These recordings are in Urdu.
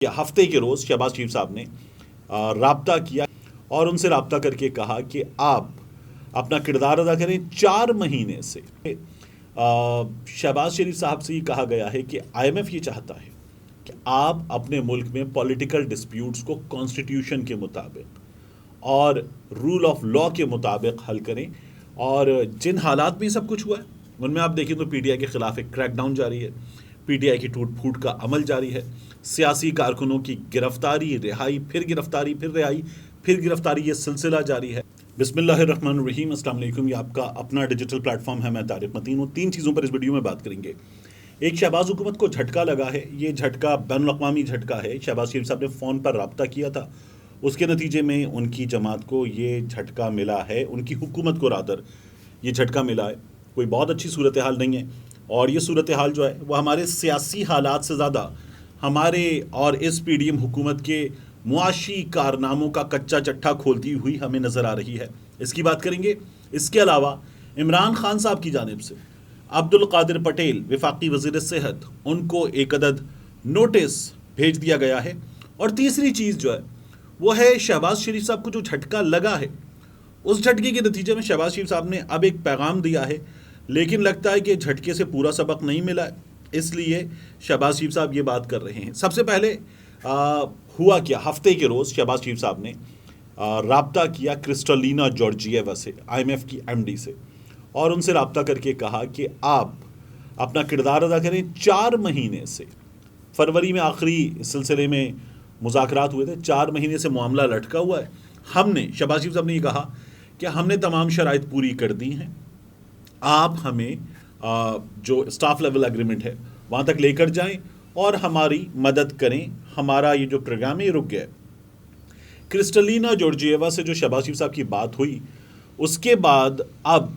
ہفتے کے روز شہباز شریف صاحب نے رابطہ کیا اور ان سے رابطہ کر کے کہا کہ آپ اپنا کردار ادا کریں 4 مہینے سے شہباز شریف صاحب سے یہ کہا گیا ہے کہ آئی ایم ایف یہ چاہتا ہے کہ آپ اپنے ملک میں پولیٹیکل ڈسپیوٹس کو کانسٹیٹیوشن کے مطابق اور رول آف لا کے مطابق حل کریں، اور جن حالات میں یہ سب کچھ ہوا ہے ان میں آپ دیکھیں تو پی ٹی آئی کے خلاف ایک کریک ڈاؤن جاری ہے، پی ٹی آئی کی ٹوٹ پھوٹ کا عمل جاری ہے، سیاسی کارکنوں کی گرفتاری، رہائی، پھر گرفتاری، پھر رہائی، پھر گرفتاری، یہ سلسلہ جاری ہے۔ بسم اللہ الرحمن الرحیم، السلام علیکم، یہ آپ کا اپنا ڈیجیٹل پلیٹ فارم ہے، میں طارق متین ہوں۔ 3 چیزوں پر اس ویڈیو میں بات کریں گے۔ ایک، شہباز حکومت کو جھٹکا لگا ہے، یہ جھٹکا بین الاقوامی جھٹکا ہے۔ شہباز شریف صاحب نے فون پر رابطہ کیا تھا، اس کے نتیجے میں ان کی جماعت کو یہ جھٹکا ملا ہے، ان کی حکومت کو رادر یہ جھٹکا ملا ہے۔ کوئی بہت اچھی صورتحال نہیں ہے، اور یہ صورتحال جو ہے وہ ہمارے سیاسی حالات سے زیادہ ہمارے اور اس پی ڈی ایم حکومت کے معاشی کارناموں کا کچا چٹھا کھولتی ہوئی ہمیں نظر آ رہی ہے، اس کی بات کریں گے۔ اس کے علاوہ عمران خان صاحب کی جانب سے عبد القادر پٹیل وفاقی وزیر صحت، ان کو ایک عدد نوٹس بھیج دیا گیا ہے۔ اور تیسری چیز جو ہے وہ ہے شہباز شریف صاحب کو جو جھٹکا لگا ہے، اس جھٹکے کے نتیجے میں شہباز شریف صاحب نے اب ایک پیغام دیا ہے، لیکن لگتا ہے کہ جھٹکے سے پورا سبق نہیں ملا ہے، اس لیے شہباز شریف صاحب یہ بات کر رہے ہیں۔ سب سے پہلے ہوا کیا، ہفتے کے روز شہباز شریف صاحب نے رابطہ کیا کرسٹلینا جارجیوا سے، آئی ایم ایف کی ایم ڈی سے، اور ان سے رابطہ کر کے کہا کہ آپ اپنا کردار ادا کریں 4 مہینے سے۔ فروری میں آخری اس سلسلے میں مذاکرات ہوئے تھے، 4 مہینے سے معاملہ لٹکا ہوا ہے۔ ہم نے، شہباز شریف صاحب نے یہ کہا کہ ہم نے تمام شرائط پوری کر دی ہیں، آپ ہمیں جو اسٹاف لیول اگریمنٹ ہے وہاں تک لے کر جائیں اور ہماری مدد کریں، ہمارا یہ جو پروگرام ہے یہ رک گیا ہے۔ کرسٹلینا جارجیوا سے جو شہباز شریف صاحب کی بات ہوئی، اس کے بعد اب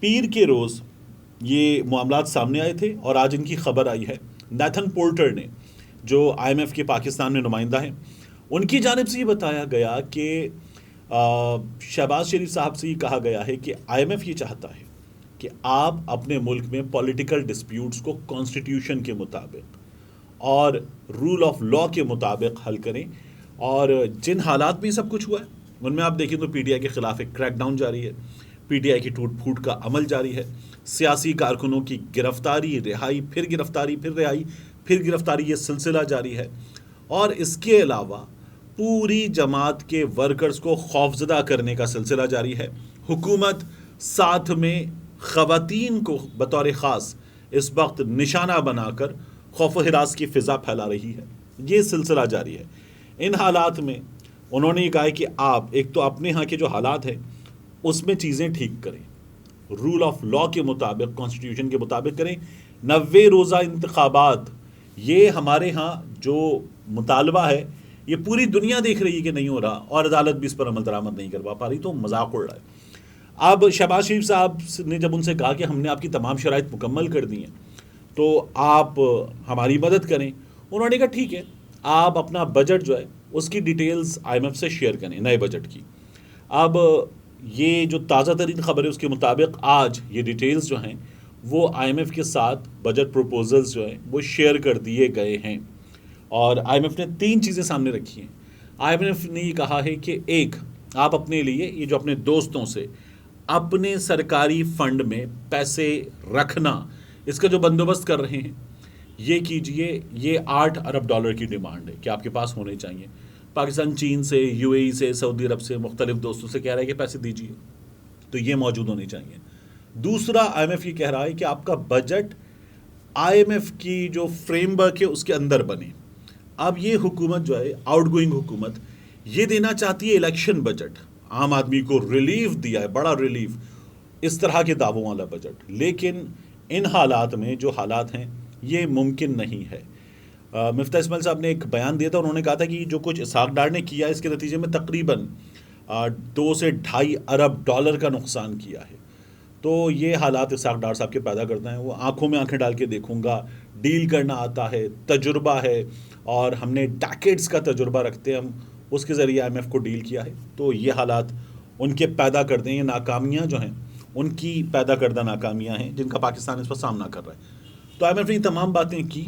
پیر کے روز یہ معاملات سامنے آئے تھے، اور آج ان کی خبر آئی ہے۔ نیتھن پورٹر نے، جو آئی ایم ایف کے پاکستان میں نمائندہ ہیں، ان کی جانب سے یہ بتایا گیا کہ شہباز شریف صاحب سے یہ کہا گیا ہے کہ آئی ایم ایف یہ چاہتا ہے کہ آپ اپنے ملک میں پولیٹیکل ڈسپیوٹس کو کانسٹیٹیوشن کے مطابق اور رول آف لا کے مطابق حل کریں، اور جن حالات میں یہ سب کچھ ہوا ہے ان میں آپ دیکھیں تو پی ٹی آئی کے خلاف ایک کریک ڈاؤن جاری ہے، پی ٹی آئی کی ٹوٹ پھوٹ کا عمل جاری ہے، سیاسی کارکنوں کی گرفتاری، رہائی، پھر گرفتاری، پھر رہائی، پھر گرفتاری، یہ سلسلہ جاری ہے۔ اور اس کے علاوہ پوری جماعت کے ورکرز کو خوفزدہ کرنے کا سلسلہ جاری ہے۔ حکومت ساتھ میں خواتین کو بطور خاص اس وقت نشانہ بنا کر خوف و ہراس کی فضا پھیلا رہی ہے، یہ سلسلہ جاری ہے۔ ان حالات میں انہوں نے یہ کہا ہے کہ آپ ایک تو اپنے ہاں کے جو حالات ہیں اس میں چیزیں ٹھیک کریں، رول آف لا کے مطابق، کانسٹیٹیوشن کے مطابق کریں۔ 90 روزہ انتخابات، یہ ہمارے ہاں جو مطالبہ ہے یہ پوری دنیا دیکھ رہی ہے کہ نہیں ہو رہا، اور عدالت بھی اس پر عمل درآمد نہیں کروا پا رہی، تو مذاق اڑ رہا ہے۔ اب شہباز شریف صاحب نے جب ان سے کہا کہ ہم نے آپ کی تمام شرائط مکمل کر دی ہیں تو آپ ہماری مدد کریں، انہوں نے کہا ٹھیک ہے، آپ اپنا بجٹ جو ہے اس کی ڈیٹیلز آئی ایم ایف سے شیئر کریں، نئے بجٹ کی۔ اب یہ جو تازہ ترین خبر ہے اس کے مطابق آج یہ ڈیٹیلز جو ہیں وہ آئی ایم ایف کے ساتھ بجٹ پروپوزلز جو ہیں وہ شیئر کر دیے گئے ہیں، اور آئی ایم ایف نے 3 چیزیں سامنے رکھی ہیں۔ آئی ایم ایف نے یہ کہا ہے کہ ایک، آپ اپنے لیے یہ جو اپنے دوستوں سے اپنے سرکاری فنڈ میں پیسے رکھنا، اس کا جو بندوبست کر رہے ہیں یہ کیجئے۔ یہ $8 ارب کی ڈیمانڈ ہے کہ آپ کے پاس ہونے چاہیے۔ پاکستان چین سے، یو اے ای سے، سعودی عرب سے، مختلف دوستوں سے کہہ رہا ہے کہ پیسے دیجئے، تو یہ موجود ہونے چاہیے۔ دوسرا، آئی ایم ایف یہ کہہ رہا ہے کہ آپ کا بجٹ آئی ایم ایف کی جو فریم ورک ہے اس کے اندر بنے۔ اب یہ حکومت جو ہے، آؤٹ گوئنگ حکومت، یہ دینا چاہتی ہے الیکشن بجٹ، عام آدمی کو ریلیف دیا ہے، بڑا ریلیف، اس طرح کے دعووں والا بجٹ، لیکن ان حالات میں جو حالات ہیں یہ ممکن نہیں ہے۔ مفتاح اسماعیل صاحب نے ایک بیان دیا تھا، انہوں نے کہا تھا کہ جو کچھ اسحاق ڈار نے کیا اس کے نتیجے میں تقریباً 2 سے 2.5 ارب ڈالر کا نقصان کیا ہے۔ تو یہ حالات اسحاق ڈار صاحب کے پیدا کرتا ہے، وہ آنکھوں میں آنکھیں ڈال کے دیکھوں گا، ڈیل کرنا آتا ہے، تجربہ ہے، اور ہم نے ڈیکیڈز کا تجربہ رکھتے ہیں، ہم اس کے ذریعے آئی ایم ایف کو ڈیل کیا ہے۔ تو یہ حالات ان کے پیدا کرتے ہیں، یہ ناکامیاں جو ہیں ان کی پیدا کردہ ناکامیاں ہیں جن کا پاکستان اس پر سامنا کر رہا ہے۔ تو آئی ایم ایف نے تمام باتیں کی۔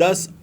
10